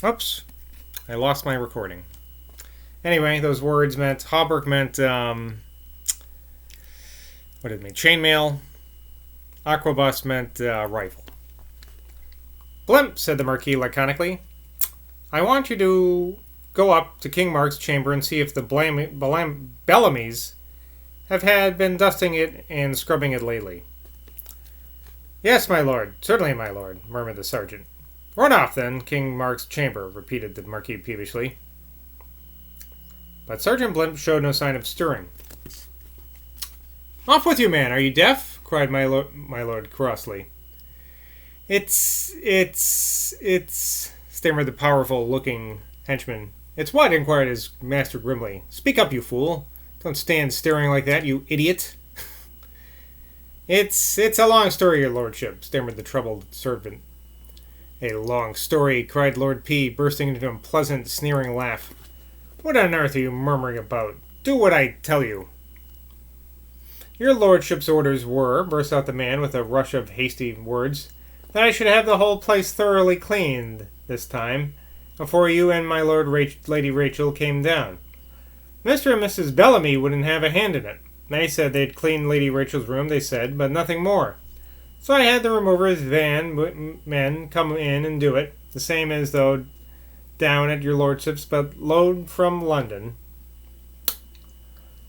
Oops, I lost my recording. Anyway, those words meant hauberk meant what did it mean? Chainmail. Aquabus meant rifle. Blimp, said the Marquis laconically. I want you to go up to King Mark's chamber and see if the Bellamys have been dusting it and scrubbing it lately. Yes, my lord. Certainly, my lord, murmured the sergeant. Run off, then, King Mark's chamber, repeated the Marquis peevishly. But Sergeant Blimp showed no sign of stirring. Off with you, man! Are you deaf? Cried my lord crossly. It's... stammered the powerful-looking henchman. It's what? Inquired his master grimly. Speak up, you fool. Don't stand staring like that, you idiot. It's a long story, your lordship, stammered the troubled servant. A long story, cried Lord P, bursting into a pleasant, sneering laugh. What on earth are you murmuring about? Do what I tell you. Your lordship's orders were, burst out the man with a rush of hasty words, that I should have the whole place thoroughly cleaned this time, before you and my Lady Rachel came down. Mr. and Mrs. Bellamy wouldn't have a hand in it. They said they'd clean Lady Rachel's room, they said, but nothing more. So I had the removers van men come in and do it, the same as though down at your lordship's, but load from London.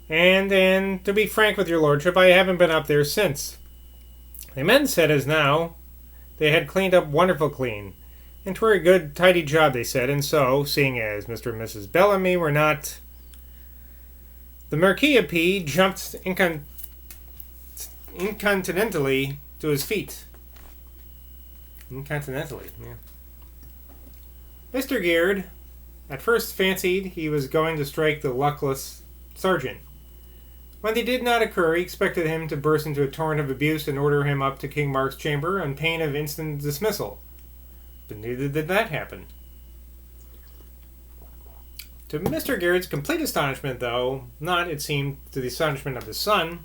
And to be frank with your lordship, I haven't been up there since. The men said as now they had cleaned up wonderful clean, and 'twere a good tidy job, they said, and so, seeing as Mr. and Mrs. Bellamy were not... The Marquis of P jumped incontinently to his feet. Incontinentally, yeah. Mr. Geard at first fancied he was going to strike the luckless sergeant. When they did not occur, he expected him to burst into a torrent of abuse and order him up to King Mark's chamber on pain of instant dismissal. But neither did that happen. To Mr. Garrett's complete astonishment, though, not, it seemed, to the astonishment of his son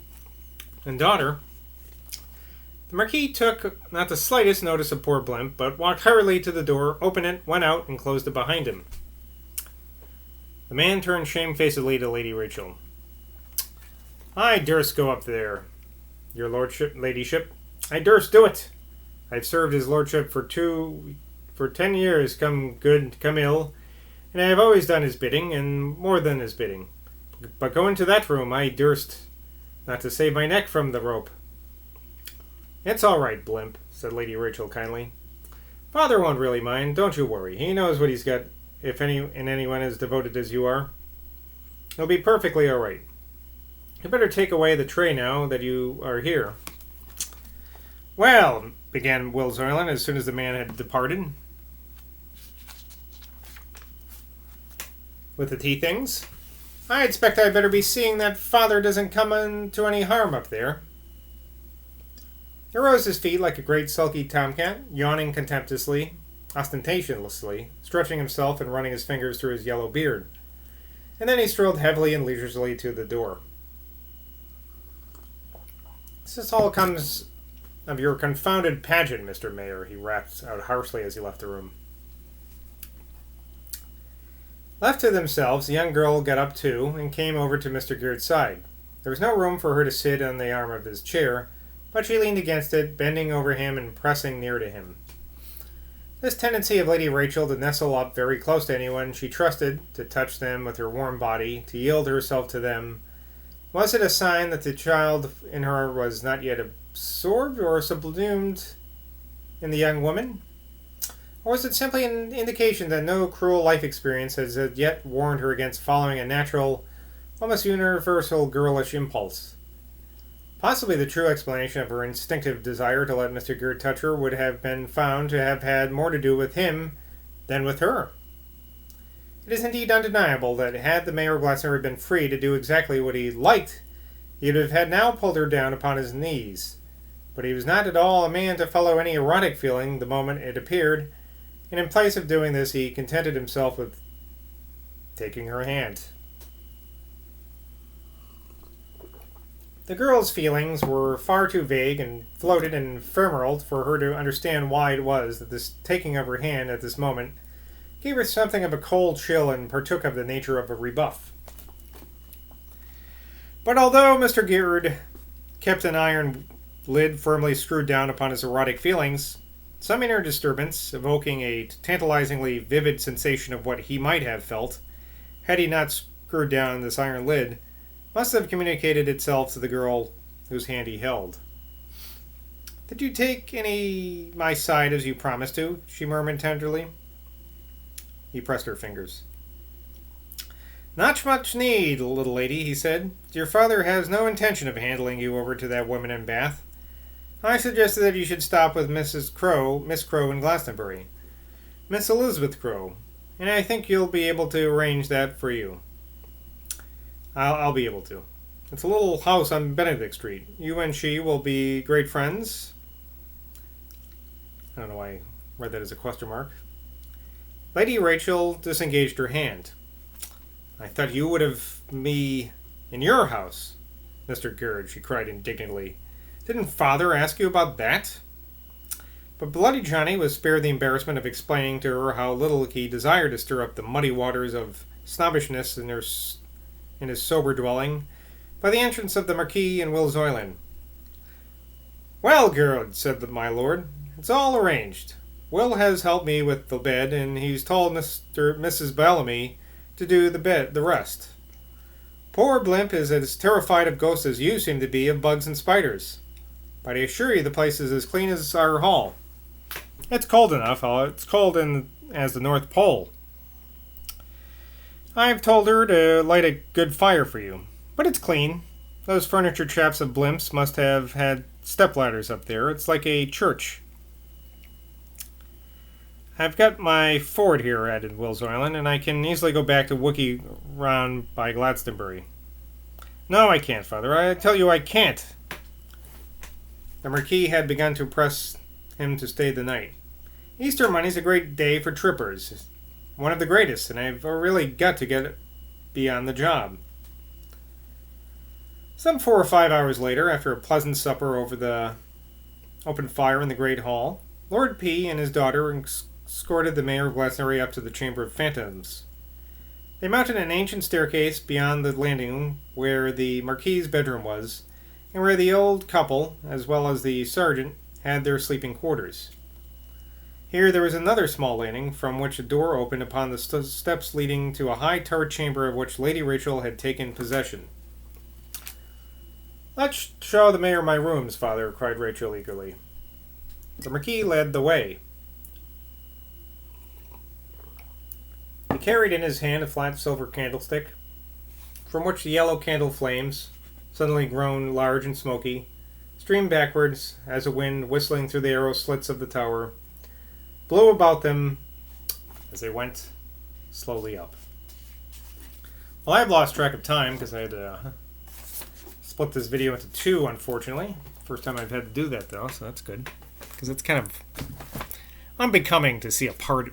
and daughter, the Marquis took not the slightest notice of poor Blimp, but walked hurriedly to the door, opened it, went out, and closed it behind him. The man turned shamefacedly to Lady Rachel. I durst go up there, your ladyship. I durst do it. I've served his lordship for 10 years, come good, come ill, and I have always done his bidding, and more than his bidding. But go into that room, I durst, not to save my neck from the rope. It's all right, Blimp, said Lady Rachel kindly. Father won't really mind, don't you worry. He knows what he's got, if anyone as devoted as you are. He'll be perfectly all right. You better take away the tray now that you are here. Well, began Will Zoylan as soon as the man had departed. With the tea things. I expect I'd better be seeing that father doesn't come into any harm up there. He rose his feet like a great sulky tomcat, yawning contemptuously, ostentatiously, stretching himself and running his fingers through his yellow beard. And then he strolled heavily and leisurely to the door. This all comes of your confounded pageant, Mr. Mayor, he rapped out harshly as he left the room. Left to themselves, the young girl got up too and came over to Mr. Geard's side. There was no room for her to sit on the arm of his chair, but she leaned against it, bending over him and pressing near to him. This tendency of Lady Rachel to nestle up very close to anyone she trusted, to touch them with her warm body, to yield herself to them, was it a sign that the child in her was not yet absorbed or subsumed in the young woman? Or was it simply an indication that no cruel life experience has yet warned her against following a natural, almost universal girlish impulse? Possibly the true explanation of her instinctive desire to let Mr. Geard touch her would have been found to have had more to do with him than with her. It is indeed undeniable that had the Mayor of Glastonbury been free to do exactly what he liked, he would have had now pulled her down upon his knees. But he was not at all a man to follow any erotic feeling the moment it appeared, and in place of doing this he contented himself with taking her hand. The girl's feelings were far too vague and floated and ephemeral for her to understand why it was that this taking of her hand at this moment gave her something of a cold chill and partook of the nature of a rebuff. But although Mr. Girard kept an iron lid firmly screwed down upon his erotic feelings, some inner disturbance, evoking a tantalizingly vivid sensation of what he might have felt, had he not screwed down this iron lid, must have communicated itself to the girl whose hand he held. "Did you take my side as you promised to?" she murmured tenderly. He pressed her fingers. "Not much need, little lady," he said. "Your father has no intention of handing you over to that woman in Bath. I suggested that you should stop with Miss Crow in Glastonbury. Miss Elizabeth Crow. And I think you'll be able to arrange that for you." I'll be able to. It's a little house on Benedict Street. You and she will be great friends." I don't know why I read that as a question mark. Lady Rachel disengaged her hand. "I thought you would have me in your house, Mr. Girard," she cried indignantly. "Didn't Father ask you about that?" But Bloody Johnny was spared the embarrassment of explaining to her how little he desired to stir up the muddy waters of snobbishness in his sober dwelling by the entrance of the Marquis and Will Zoyland. "Well, Girard," said my lord, "it's all arranged. Will has helped me with the bed, and he's told Mrs. Bellamy to do the rest. Poor Blimp is as terrified of ghosts as you seem to be of bugs and spiders. But I assure you the place is as clean as our hall. It's cold enough. It's cold as the North Pole. I've told her to light a good fire for you. But it's clean. Those furniture chaps of Blimp's must have had stepladders up there. It's like a church." "I've got my Ford here," added Will Zoyland, "and I can easily go back to Wookie round by Glastonbury." "No, I can't, Father. I tell you I can't." The Marquis had begun to press him to stay the night. "Easter Monday's a great day for trippers. One of the greatest, and I've really got to be on the job." Some 4 or 5 hours later, after a pleasant supper over the open fire in the great hall, Lord P. and his daughter escorted the Mayor of Glastonbury up to the Chamber of Phantoms. They mounted an ancient staircase beyond the landing where the Marquis's bedroom was, and where the old couple, as well as the sergeant, had their sleeping quarters. Here there was another small landing from which a door opened upon the steps leading to a high turret chamber of which Lady Rachel had taken possession. "Let's show the mayor my rooms, Father," cried Rachel eagerly. The Marquis led the way. He carried in his hand a flat silver candlestick, from which the yellow candle flames, suddenly grown large and smoky, streamed backwards as a wind whistling through the arrow slits of the tower blew about them as they went slowly up. Well, I've lost track of time because I had to split this video into 2, unfortunately. First time I've had to do that, though, so that's good. Because it's kind of unbecoming to see a part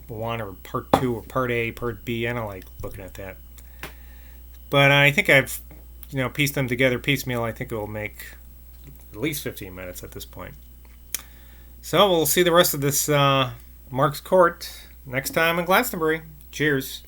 1 or part 2 or part A, part B. I don't like looking at that. But I think I've pieced them together piecemeal. I think it will make at least 15 minutes at this point. So we'll see the rest of this Mark's Court next time in Glastonbury. Cheers.